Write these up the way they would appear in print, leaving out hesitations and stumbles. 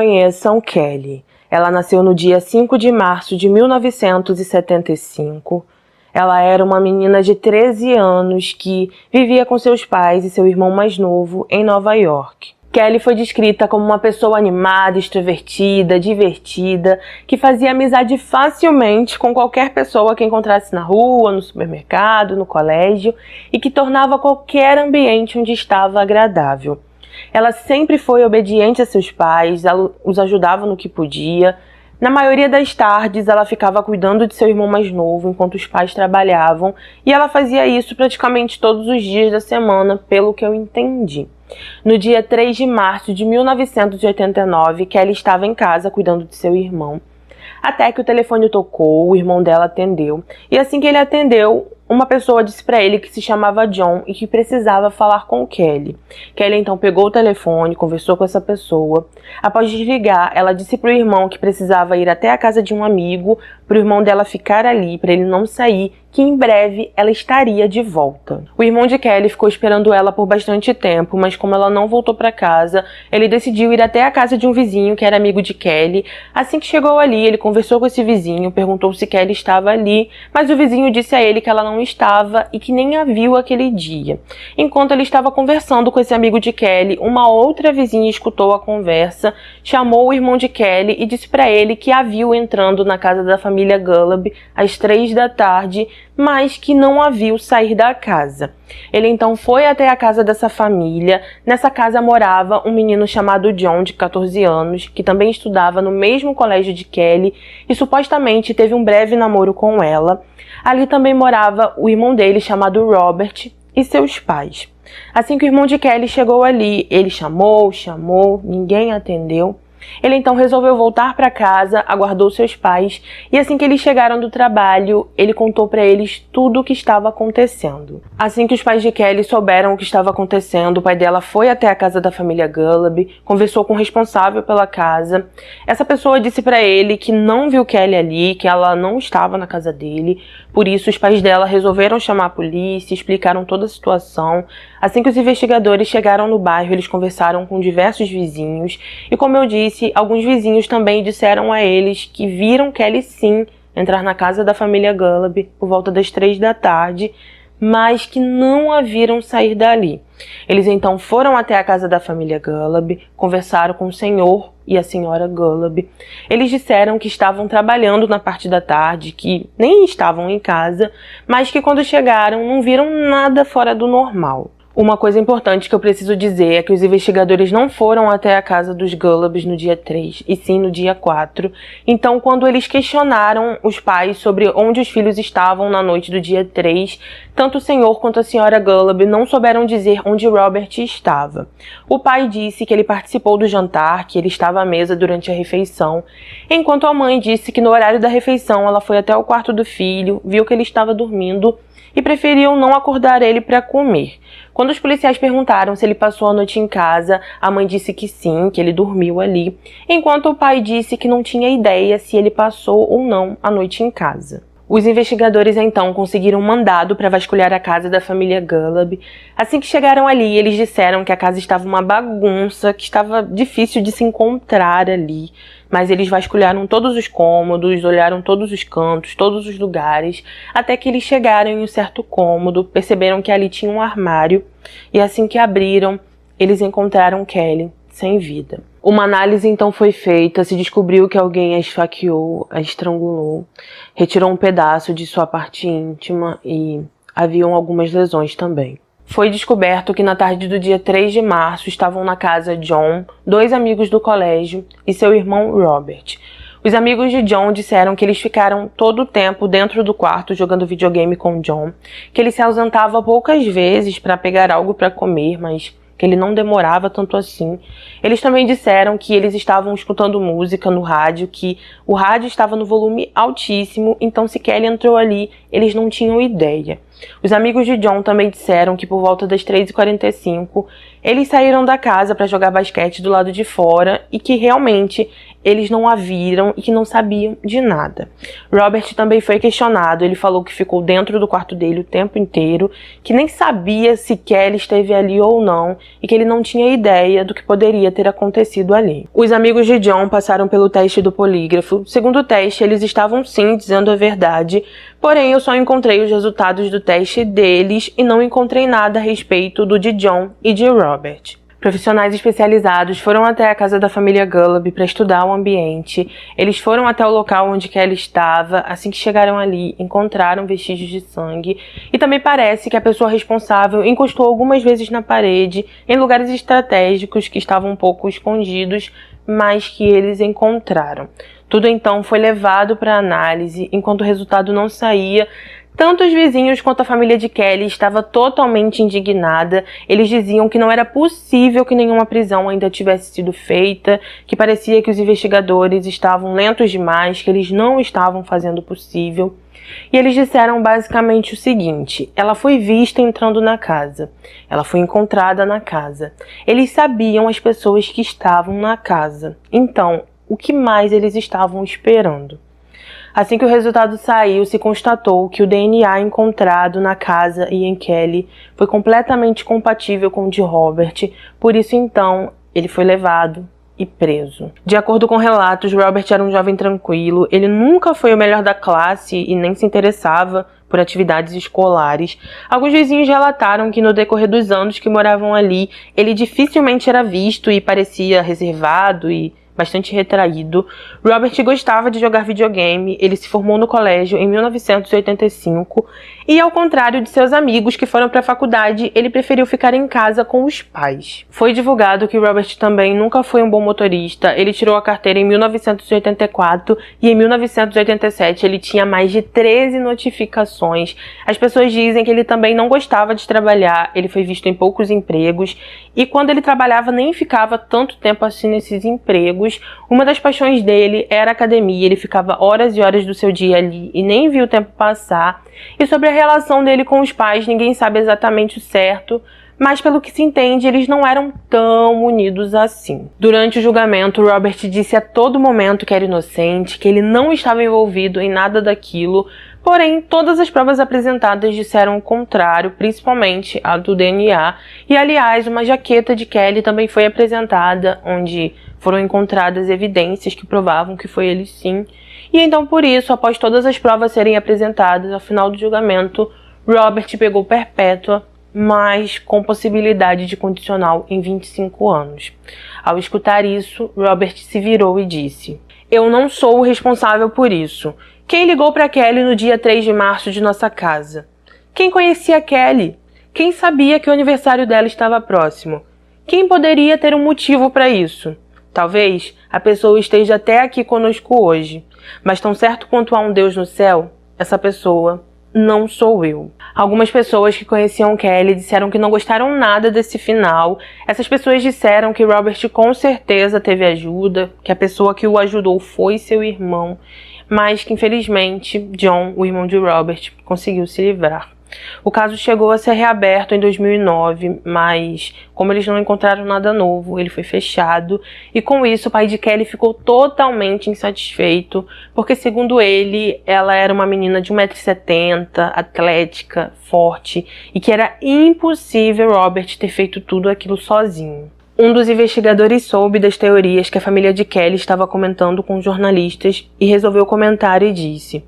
Conheçam Kelly. Ela nasceu no dia 5 de março de 1975. Ela era uma menina de 13 anos que vivia com seus pais e seu irmão mais novo em Nova York. Kelly foi descrita como uma pessoa animada, extrovertida, divertida, que fazia amizade facilmente com qualquer pessoa que encontrasse na rua, no supermercado, no colégio e que tornava qualquer ambiente onde estava agradável. Ela sempre foi obediente a seus pais, ela os ajudava no que podia. Na maioria das tardes, ela ficava cuidando de seu irmão mais novo enquanto os pais trabalhavam, e ela fazia isso praticamente todos os dias da semana, pelo que eu entendi. No dia 3 de março de 1989, Kelly estava em casa cuidando de seu irmão. Até que o telefone tocou, o irmão dela atendeu, e assim que ele atendeu, uma pessoa disse para ele que se chamava John e que precisava falar com Kelly. Kelly então pegou o telefone, conversou com essa pessoa. Após desligar, ela disse para o irmão que precisava ir até a casa de um amigo, para o irmão dela ficar ali, para ele não sair, que em breve ela estaria de volta. O irmão de Kelly ficou esperando ela por bastante tempo, mas como ela não voltou para casa, ele decidiu ir até a casa de um vizinho que era amigo de Kelly. Assim que chegou ali, ele conversou com esse vizinho, perguntou se Kelly estava ali, mas o vizinho disse a ele que ela não estava e que nem a viu aquele dia. Enquanto ele estava conversando com esse amigo de Kelly, uma outra vizinha escutou a conversa, chamou o irmão de Kelly e disse para ele que a viu entrando na casa da família Golub às 3 da tarde, mas que não a viu sair da casa. Ele então foi até a casa dessa família. Nessa casa morava um menino chamado John, de 14 anos, que também estudava no mesmo colégio de Kelly e supostamente teve um breve namoro com ela. Ali também morava o irmão dele, chamado Robert, e seus pais. Assim que o irmão de Kelly chegou ali, ele chamou, ninguém atendeu. Ele então resolveu voltar para casa, aguardou seus pais e assim que eles chegaram do trabalho, ele contou para eles tudo o que estava acontecendo. Assim que os pais de Kelly souberam o que estava acontecendo, o pai dela foi até a casa da família Golub, conversou com o responsável pela casa. Essa pessoa disse para ele que não viu Kelly ali, que ela não estava na casa dele. Por isso, os pais dela resolveram chamar a polícia, explicaram toda a situação. Assim que os investigadores chegaram no bairro, eles conversaram com diversos vizinhos e, como eu disse, alguns vizinhos também disseram a eles que viram Kelly sim entrar na casa da família Golub por volta das 3 da tarde, mas que não a viram sair dali. Eles então foram até a casa da família Golub, conversaram com o senhor e a senhora Golub. Eles disseram que estavam trabalhando na parte da tarde, que nem estavam em casa, mas que quando chegaram não viram nada fora do normal. Uma coisa importante que eu preciso dizer é que os investigadores não foram até a casa dos Golubs no dia 3, e sim no dia 4. Então, quando eles questionaram os pais sobre onde os filhos estavam na noite do dia 3, tanto o senhor quanto a senhora Golub não souberam dizer onde Robert estava. O pai disse que ele participou do jantar, que ele estava à mesa durante a refeição, enquanto a mãe disse que no horário da refeição ela foi até o quarto do filho, viu que ele estava dormindo e preferiam não acordar ele para comer. Quando os policiais perguntaram se ele passou a noite em casa, a mãe disse que sim, que ele dormiu ali, enquanto o pai disse que não tinha ideia se ele passou ou não a noite em casa. Os investigadores então conseguiram um mandado para vasculhar a casa da família Golub. Assim que chegaram ali, eles disseram que a casa estava uma bagunça, que estava difícil de se encontrar ali. Mas eles vasculharam todos os cômodos, olharam todos os cantos, todos os lugares, até que eles chegaram em um certo cômodo, perceberam que ali tinha um armário, e assim que abriram, eles encontraram Kelly sem vida. Uma análise então foi feita, se descobriu que alguém a esfaqueou, a estrangulou, retirou um pedaço de sua parte íntima e haviam algumas lesões também. Foi descoberto que na tarde do dia 3 de março estavam na casa John, 2 amigos do colégio e seu irmão Robert. Os amigos de John disseram que eles ficaram todo o tempo dentro do quarto jogando videogame com John, que ele se ausentava poucas vezes para pegar algo para comer, mas que ele não demorava tanto assim. Eles também disseram que eles estavam escutando música no rádio, que o rádio estava no volume altíssimo, então se Kelly entrou ali, eles não tinham ideia. Os amigos de John também disseram que por volta das 3h45, eles saíram da casa para jogar basquete do lado de fora e que realmente eles não a viram e que não sabiam de nada. Robert também foi questionado, ele falou que ficou dentro do quarto dele o tempo inteiro, que nem sabia se Kelly esteve ali ou não e que ele não tinha ideia do que poderia ter acontecido ali. Os amigos de John passaram pelo teste do polígrafo. Segundo o teste, eles estavam sim dizendo a verdade, porém eu só encontrei os resultados do teste deles e não encontrei nada a respeito do de John e de Robert. Profissionais especializados foram até a casa da família Gullaby para estudar o ambiente. Eles foram até o local onde Kelly estava. Assim que chegaram ali, encontraram vestígios de sangue. E também parece que a pessoa responsável encostou algumas vezes na parede, em lugares estratégicos que estavam um pouco escondidos, mas que eles encontraram. Tudo então foi levado para análise. Enquanto o resultado não saía, tanto os vizinhos quanto a família de Kelly estava totalmente indignada. Eles diziam que não era possível que nenhuma prisão ainda tivesse sido feita, que parecia que os investigadores estavam lentos demais, que eles não estavam fazendo o possível. E eles disseram basicamente o seguinte: ela foi vista entrando na casa, ela foi encontrada na casa. Eles sabiam as pessoas que estavam na casa. Então, o que mais eles estavam esperando? Assim que o resultado saiu, se constatou que o DNA encontrado na casa e em Kelly foi completamente compatível com o de Robert, por isso então ele foi levado e preso. De acordo com relatos, Robert era um jovem tranquilo, ele nunca foi o melhor da classe e nem se interessava por atividades escolares. Alguns vizinhos relataram que no decorrer dos anos que moravam ali, ele dificilmente era visto e parecia reservado e bastante retraído. Robert gostava de jogar videogame, ele se formou no colégio em 1985 e, ao contrário de seus amigos que foram para a faculdade, ele preferiu ficar em casa com os pais. Foi divulgado que Robert também nunca foi um bom motorista, ele tirou a carteira em 1984 e em 1987 ele tinha mais de 13 notificações. As pessoas dizem que ele também não gostava de trabalhar, ele foi visto em poucos empregos e quando ele trabalhava nem ficava tanto tempo assim nesses empregos. Uma das paixões dele era a academia, ele ficava horas e horas do seu dia ali e nem viu o tempo passar. E sobre a relação dele com os pais, ninguém sabe exatamente o certo, mas pelo que se entende, eles não eram tão unidos assim. Durante o julgamento, Robert disse a todo momento que era inocente, que ele não estava envolvido em nada daquilo, porém, todas as provas apresentadas disseram o contrário, principalmente a do DNA, e aliás, uma jaqueta de Kelly também foi apresentada, onde foram encontradas evidências que provavam que foi ele sim. E então, por isso, após todas as provas serem apresentadas, ao final do julgamento, Robert pegou perpétua, mas com possibilidade de condicional em 25 anos. Ao escutar isso, Robert se virou e disse: "Eu não sou o responsável por isso. Quem ligou para Kelly no dia 3 de março de nossa casa? Quem conhecia Kelly? Quem sabia que o aniversário dela estava próximo? Quem poderia ter um motivo para isso? Talvez a pessoa esteja até aqui conosco hoje, mas tão certo quanto há um Deus no céu, essa pessoa não sou eu." Algumas pessoas que conheciam Kelly disseram que não gostaram nada desse final. Essas pessoas disseram que Robert com certeza teve ajuda, que a pessoa que o ajudou foi seu irmão, mas que infelizmente John, o irmão de Robert, conseguiu se livrar. O caso chegou a ser reaberto em 2009, mas como eles não encontraram nada novo, ele foi fechado e com isso o pai de Kelly ficou totalmente insatisfeito, porque segundo ele, ela era uma menina de 1,70 m, atlética, forte e que era impossível Robert ter feito tudo aquilo sozinho. Um dos investigadores soube das teorias que a família de Kelly estava comentando com jornalistas e resolveu comentar e disse: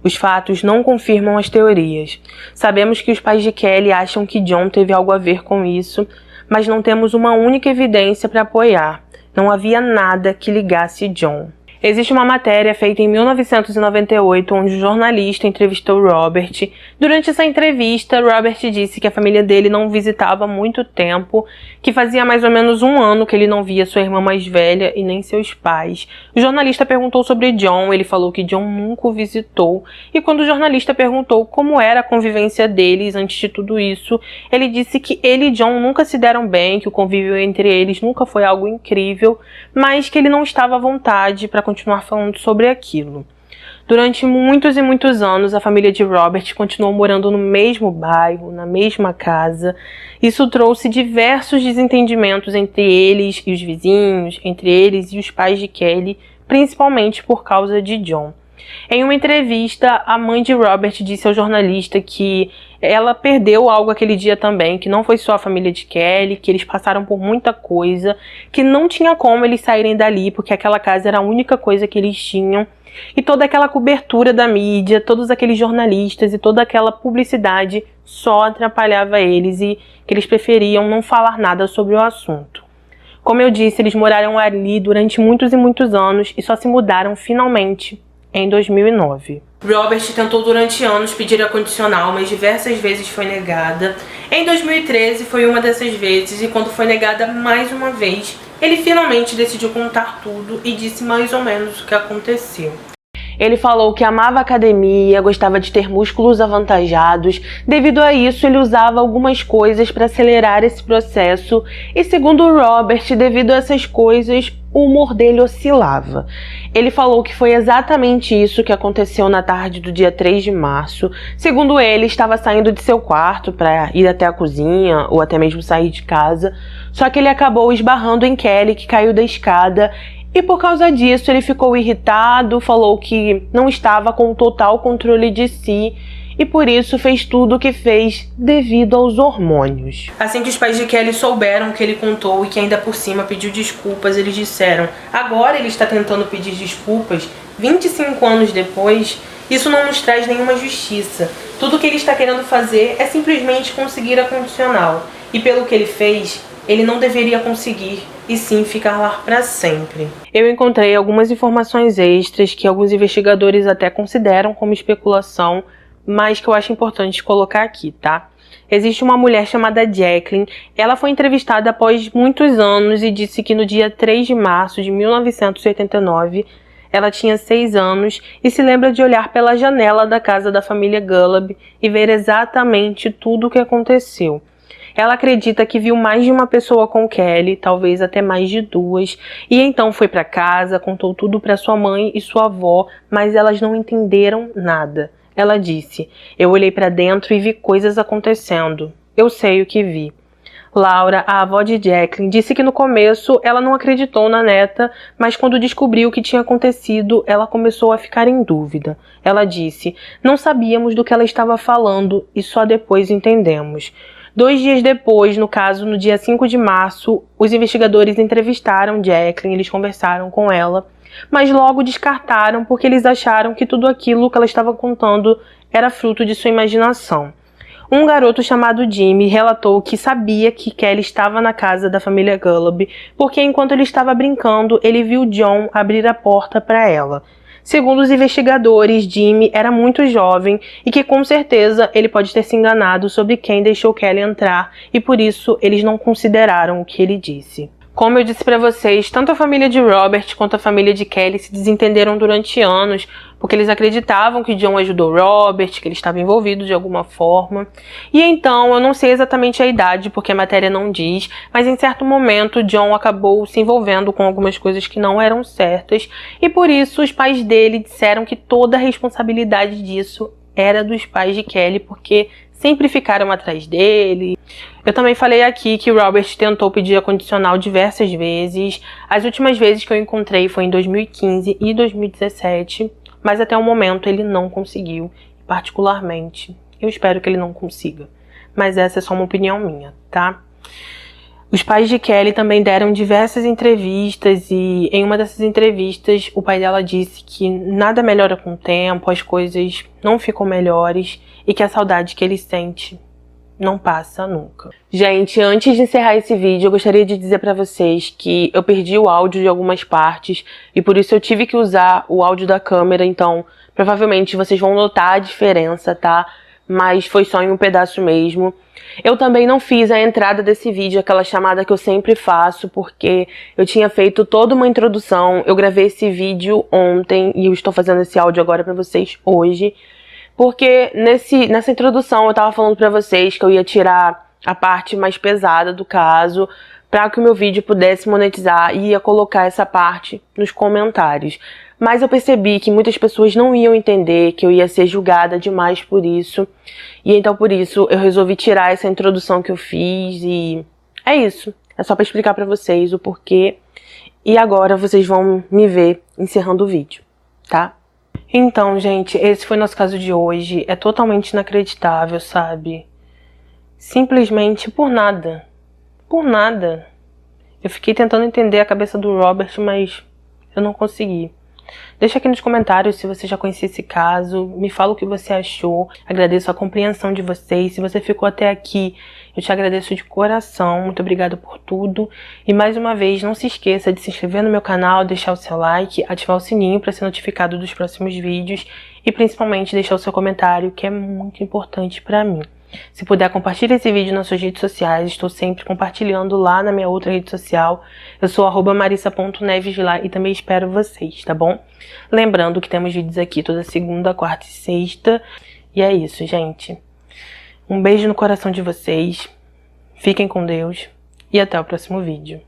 "Os fatos não confirmam as teorias. Sabemos que os pais de Kelly acham que John teve algo a ver com isso, mas não temos uma única evidência para apoiar. Não havia nada que ligasse John." Existe uma matéria feita em 1998 onde o jornalista entrevistou Robert. Durante essa entrevista, Robert disse que a família dele não o visitava há muito tempo, que fazia mais ou menos um ano que ele não via sua irmã mais velha e nem seus pais. O jornalista perguntou sobre John, ele falou que John nunca o visitou, e quando o jornalista perguntou como era a convivência deles antes de tudo isso, ele disse que ele e John nunca se deram bem, que o convívio entre eles nunca foi algo incrível, mas que ele não estava à vontade para continuar falando sobre aquilo. Durante muitos e muitos anos, a família de Robert continuou morando no mesmo bairro, na mesma casa. Isso trouxe diversos desentendimentos entre eles e os vizinhos, entre eles e os pais de Kelly, principalmente por causa de John. Em uma entrevista, a mãe de Robert disse ao jornalista que ela perdeu algo aquele dia também, que não foi só a família de Kelly, que eles passaram por muita coisa, que não tinha como eles saírem dali, porque aquela casa era a única coisa que eles tinham. E toda aquela cobertura da mídia, todos aqueles jornalistas e toda aquela publicidade só atrapalhava eles e que eles preferiam não falar nada sobre o assunto. Como eu disse, eles moraram ali durante muitos e muitos anos e só se mudaram finalmente em 2009. Robert tentou durante anos pedir a condicional, mas diversas vezes foi negada. Em 2013 foi uma dessas vezes e quando foi negada mais uma vez, ele finalmente decidiu contar tudo e disse mais ou menos o que aconteceu. Ele falou que amava a academia, gostava de ter músculos avantajados. Devido a isso, ele usava algumas coisas para acelerar esse processo. E segundo o Robert, devido a essas coisas, o humor dele oscilava. Ele falou que foi exatamente isso que aconteceu na tarde do dia 3 de março. Segundo ele, estava saindo de seu quarto para ir até a cozinha ou até mesmo sair de casa. Só que ele acabou esbarrando em Kelly, que caiu da escada. E por causa disso ele ficou irritado, falou que não estava com total controle de si e por isso fez tudo o que fez devido aos hormônios. Assim que os pais de Kelly souberam o que ele contou e que ainda por cima pediu desculpas, eles disseram: agora ele está tentando pedir desculpas 25 anos depois? Isso não nos traz nenhuma justiça. Tudo o que ele está querendo fazer é simplesmente conseguir a condicional. E pelo que ele fez, ele não deveria conseguir, e sim ficar lá para sempre. Eu encontrei algumas informações extras que alguns investigadores até consideram como especulação, mas que eu acho importante colocar aqui, tá? Existe uma mulher chamada Jacqueline, ela foi entrevistada após muitos anos e disse que no dia 3 de março de 1989, ela tinha 6 anos e se lembra de olhar pela janela da casa da família Golub e ver exatamente tudo o que aconteceu. Ela acredita que viu mais de uma pessoa com Kelly, talvez até mais de 2, e então foi para casa, contou tudo para sua mãe e sua avó, mas elas não entenderam nada. Ela disse: eu olhei para dentro e vi coisas acontecendo. Eu sei o que vi. Laura, a avó de Jacqueline, disse que no começo ela não acreditou na neta, mas quando descobriu o que tinha acontecido, ela começou a ficar em dúvida. Ela disse: não sabíamos do que ela estava falando e só depois entendemos. 2 dias depois, no caso, no dia 5 de março, os investigadores entrevistaram Jacqueline, eles conversaram com ela, mas logo descartaram porque eles acharam que tudo aquilo que ela estava contando era fruto de sua imaginação. Um garoto chamado Jimmy relatou que sabia que Kelly estava na casa da família Golub porque enquanto ele estava brincando, ele viu John abrir a porta para ela. Segundo os investigadores, Jimmy era muito jovem e que com certeza ele pode ter se enganado sobre quem deixou Kelly entrar e por isso eles não consideraram o que ele disse. Como eu disse para vocês, tanto a família de Robert quanto a família de Kelly se desentenderam durante anos, porque eles acreditavam que John ajudou Robert, que ele estava envolvido de alguma forma. E então, eu não sei exatamente a idade, porque a matéria não diz, mas em certo momento John acabou se envolvendo com algumas coisas que não eram certas, e por isso os pais dele disseram que toda a responsabilidade disso era dos pais de Kelly, porque sempre ficaram atrás dele. Eu também falei aqui que Robert tentou pedir a condicional diversas vezes. As últimas vezes que eu encontrei foi em 2015 e 2017, mas até o momento ele não conseguiu. Particularmente, eu espero que ele não consiga. Mas essa é só uma opinião minha, tá? Os pais de Kelly também deram diversas entrevistas e em uma dessas entrevistas o pai dela disse que nada melhora com o tempo, as coisas não ficam melhores e que a saudade que ele sente não passa nunca. Gente, antes de encerrar esse vídeo, eu gostaria de dizer pra vocês que eu perdi o áudio de algumas partes e por isso eu tive que usar o áudio da câmera, então provavelmente vocês vão notar a diferença, tá? Mas foi só em um pedaço mesmo. Eu também não fiz a entrada desse vídeo, aquela chamada que eu sempre faço, porque eu tinha feito toda uma introdução. Eu gravei esse vídeo ontem e eu estou fazendo esse áudio agora pra vocês hoje. Porque nessa introdução eu tava falando pra vocês que eu ia tirar a parte mais pesada do caso para que o meu vídeo pudesse monetizar e ia colocar essa parte nos comentários. Mas eu percebi que muitas pessoas não iam entender, que eu ia ser julgada demais por isso. E então por isso eu resolvi tirar essa introdução que eu fiz e é isso. É só pra explicar pra vocês o porquê E agora vocês vão me ver encerrando o vídeo, tá? Então, gente, esse foi nosso caso de hoje. É totalmente inacreditável, sabe? Simplesmente por nada. Por nada. Eu fiquei tentando entender a cabeça do Robert, mas eu não consegui. Deixa aqui nos comentários se você já conhecia esse caso, me fala o que você achou, agradeço a compreensão de vocês. Se você ficou até aqui, eu te agradeço de coração, muito obrigada por tudo. E mais uma vez, não se esqueça de se inscrever no meu canal, deixar o seu like, ativar o sininho para ser notificado dos próximos vídeos e principalmente deixar o seu comentário, que é muito importante para mim. Se puder, compartilhe esse vídeo nas suas redes sociais, estou sempre compartilhando lá na minha outra rede social. Eu sou @marissa.neves lá e também espero vocês, tá bom? Lembrando que temos vídeos aqui toda segunda, quarta e sexta. E é isso, gente. Um beijo no coração de vocês, fiquem com Deus e até o próximo vídeo.